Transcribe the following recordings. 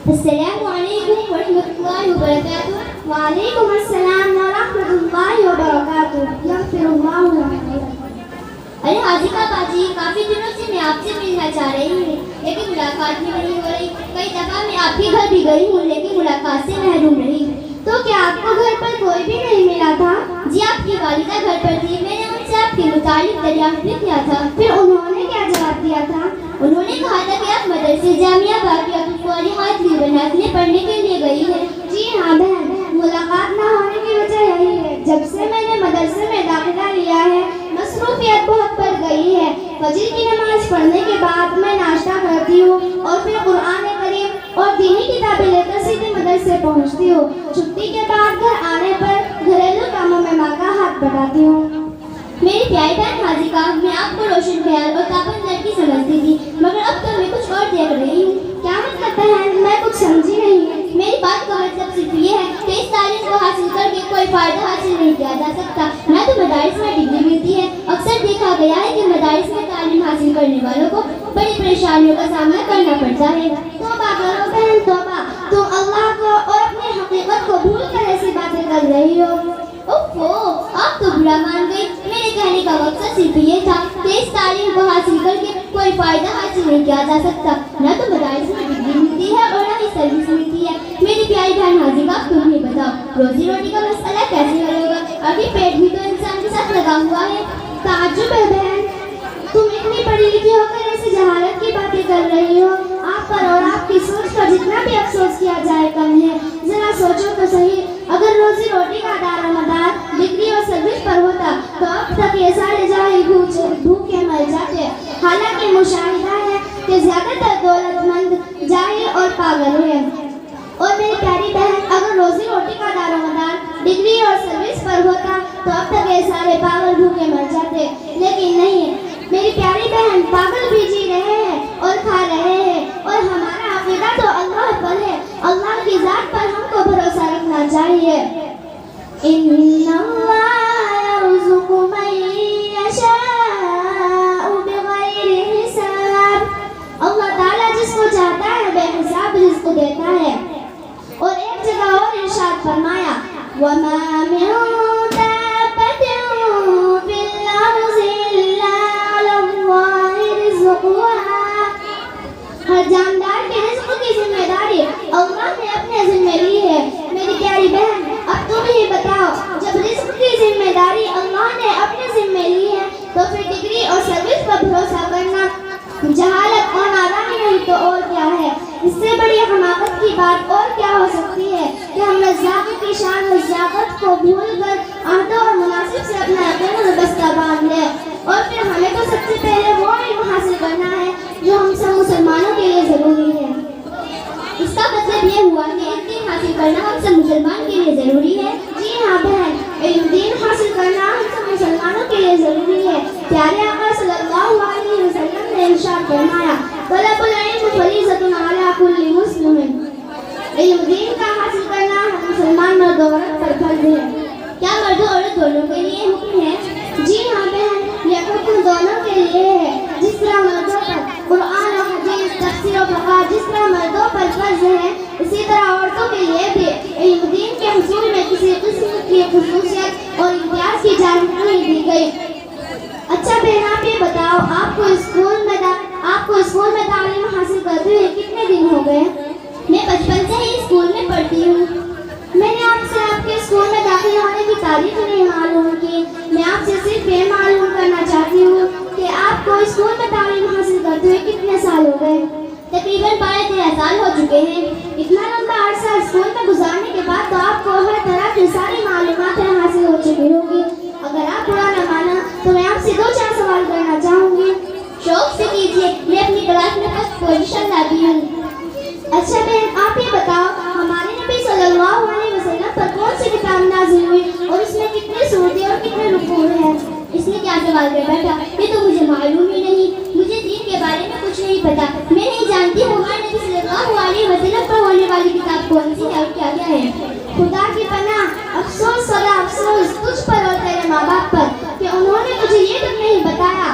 السلام علیکم ورحمۃ اللہ وبرکاتہ۔ وعلیکم السلام ورحمۃ اللہ وبرکاتہ۔ یغفر اللہ لنا۔ ارے حاضقہ باجی، کافی دنوں سے میں آپ سے ملنا چاہ رہی ہوں لیکن ملاقات بھی نہیں ہو رہی۔ کئی دفعہ میں آپ کے گھر بھی گئی ہوں لیکن ملاقات سے محروم رہی۔ تو کیا آپ کو گھر پر کوئی بھی نہیں ملا تھا؟ جی، آپ کی والدہ گھر پر تھی، میں نے ان سے آپ کے متعلق دریافت بھی کیا تھا۔ پھر انہوں نے کیا جواب دیا تھا؟ انہوں نے کہا تھا کہ آپ مدرسے جامعہ باقیات الصالحات بنات میں پڑھنے کے لیے گئی ہے۔ جی ہاں بہن، ملاقات نہ ہونے کی وجہ یہی ہے، جب سے میں نے مدرسے میں داخلہ لیا ہے مصروفیت بہت بڑھ گئی ہے۔ فجر کی نماز پڑھنے کے بعد میں ناشتہ کرتی ہوں اور پھر قرآن کریم اور دینی کتابیں لے کر سیدھے مدرسے پہنچتی ہوں۔ چھٹی کے بعد گھر آنے پر گھریلو کاموں میں ماں کا ہاتھ بٹاتی ہوں۔ میری پیاری بہن حاضقہ، میں آپ کو روشن خیال اور تابند لڑکی سمجھتی تھی مگر اب تو میں کچھ اور دیکھ رہی ہوں۔ کیا مطلب بہن؟ میں کچھ سمجھی نہیں۔ میری بات کا مطلب صرف یہ ہے کہ اس تعلیم کو حاصل کر کے کوئی فائدہ حاصل نہیں کیا جا سکتا، نہ تو مدارس میں ڈگری ملتی ہے۔ اکثر دیکھا گیا ہے کہ مدارس میں تعلیم حاصل کرنے والوں کو بڑی پریشانیوں کا سامنا کرنا پڑتا ہے۔ توبہ کرو بہن توبہ، تم اللہ کو اور اپنی حقیقت کو بھول کر ایسی باتیں کر رہی ہو۔ اوفو، آپ تو برا مان گئی۔ میرے کہنے کا مقصد صرف یہ تھا کہ اس تعلیم کو حاصل کر کے کوئی فائدہ حاصل نہیں کیا جا سکتا، نہ تو مدارس میں ڈگری ملتی ہے اور نہ ہی سروس ملتی ہے۔ میری پیاری بہن حاضقہ، تم ہی بتاؤ روزی روٹی کا مسئلہ کیسے حل ہوگا؟ ابھی پیٹ بھی تو انسان کے ساتھ لگا ہوا ہے۔ تعجب ہے بہن، تم اتنی پڑھی لکھی ہو کر ایسی جہالت کی باتیں کر رہی ہو۔ آپ پر اور آپ کی سوچ پر جتنا بھی افسوس کیا جائے کم ہے۔ ذرا سوچو تو صحیح، اگر روزی روٹی کا دار و مدار ڈگری اور سروس پر ہوتا تو اب تک یہ سارے جاہل بھوکے مر جاتے۔ حالانکہ مشاہدہ ہے کہ زیادہ تر دولت مند جاہل اور پاگل ہے۔ اور میری پیاری بہن، اگر روزی روٹی کا دار و مدار ڈگری اور سروس پر ہوتا تو اب تک یہ سارے پاگل بھوکے مر جاتے، لیکن نہیں۔ میری پیاری بہن، پاگل بھی جی رہے ہیں اور کھا رہے ہیں، اور ہمارا عقیدہ تو اللہ پر ہے۔ اللہ کی ذات پر ہم کو بھروسہ رکھنا چاہیے۔ ان اللہ یرزق من یشاء بغیر حساب۔ اللہ تعالیٰ جس کو چاہتا ہے بے حساب رزق دیتا ہے۔ اور ایک جگہ اور ارشاد فرمایا، وَمَا مِن دَابَّةٍ فِي الْأَرْضِ إِلَّا عَلَى اللَّهِ رِزْقُهَا۔ ہر جاندار کے رزق کی ذمہ داری اللہ نے اپنے ذمہ لی ہے۔ میری پیاری بہن، اب تم ہی بتاؤ، جب رزق کی ذمہ داری اللہ نے اپنے ذمہ لی ہے تو پھر ڈگری اور سروس پر بھروسہ کرنا جہالت اور نادانی نہیں تو اور کیا ہے؟ اس سے بڑی حماقت کی بات اور کیا ہو سکتی ہے کہ ہم رزاق کی شان رزاقت کو بھول کر عہد اور مناسب سے اپنا یقین وابستہ باندھ لیں، اور پھر ہمیں تو سب سے پہلے وہ علم حاصل کرنا ہے جو ہم سب مسلمانوں کے لیے ضروری ہے۔ اس کا مطلب یہ ہوا کہ علم حاصل کرنا ہم سب مسلمان کے لیے ضروری ہے؟ جی ہاں بہن، علم دین حاصل کرنا ہم سب مسلمانوں کے لیے ضروری ہے۔ پیارے آقا صلی اللہ علیہ وسلم نے ارشاد فرمایا، طلب العلم فریضۃ علی کل مسلم۔ علم دین کا حاصل کرنا ہم مسلمان مرد و عورت پر فرض ہے۔ کیا مرد و عورت دونوں کے لیے حکم ہے؟ جی ہاں بہن، یہ حکم دونوں کے لیے ہے۔ جس طرح مردوں پر قرآن و حدیث، تفسیر و فقہ جس طرح مردوں پر فرض ہے، اسی طرح عورتوں کے لیے بھی علم دین کے حصول میں کسی قسم کی خصوصیت اور امتیاز کی اجازت نہیں دی گئی۔ اچھا بہن، آپ یہ بتاؤ، آپ کو اسکول میں تعلیم حاصل کرتے ہوئے کتنے دن ہو گئے؟ میں بچپن سے ہی اسکول میں پڑھتی ہوں۔ میں نے آپ سے آپ کے اسکول میں داخل ہونے کی تاریخ نہیں معلوم کی۔ میں آپ سے صرف یہ معلوم کرنا چاہتی ہوں کہ آپ کو اسکول میں تعلیم حاصل کرتے ہوئے کتنے سال ہو گئے؟ تقریباً 12-13 سال ہو چکے ہیں۔ اتنا لمبا عرصہ اسکول میں گزارنے کے بعد تو آپ کو ہر طرح کی ساری معلومات حاصل ہو چکی ہوگی۔ اگر آپ برا نہ مانا تو میں آپ سے 2-4 سوال کرنا چاہوں گی۔ شوق سے کیجیے، میں اپنی کلاس میں فرسٹ پوزیشن لاتی ہوں۔ اچھا بہن، آپ یہ بتاؤ، ہمارے نبی صلی اللہ علیہ وسلم پر کون سی کتاب نازل ہوئی اور اس میں کتنے سورتیں اور کتنے رکوع ہیں؟ اس نے کیا سوال کر بیٹھا؟ یہ تو مجھے معلوم ہی نہیں۔ مجھے دین کے بارے میں کچھ نہیں پتا۔ میں نہیں جانتی ہمارے نبی صلی اللہ علیہ وسلم پر ہونے والی کتاب کون سی ہے اور کیا کیا ہے۔ خدا کی پناہ، افسوس سدا افسوس تجھ پر اور تیرے ماں باپ پر کہ انہوں نے مجھے یہ تک نہیں بتایا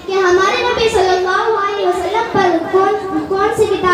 کہ ہمارے نبی صلی اللہ علیہ وسلم پر کون سی کتاب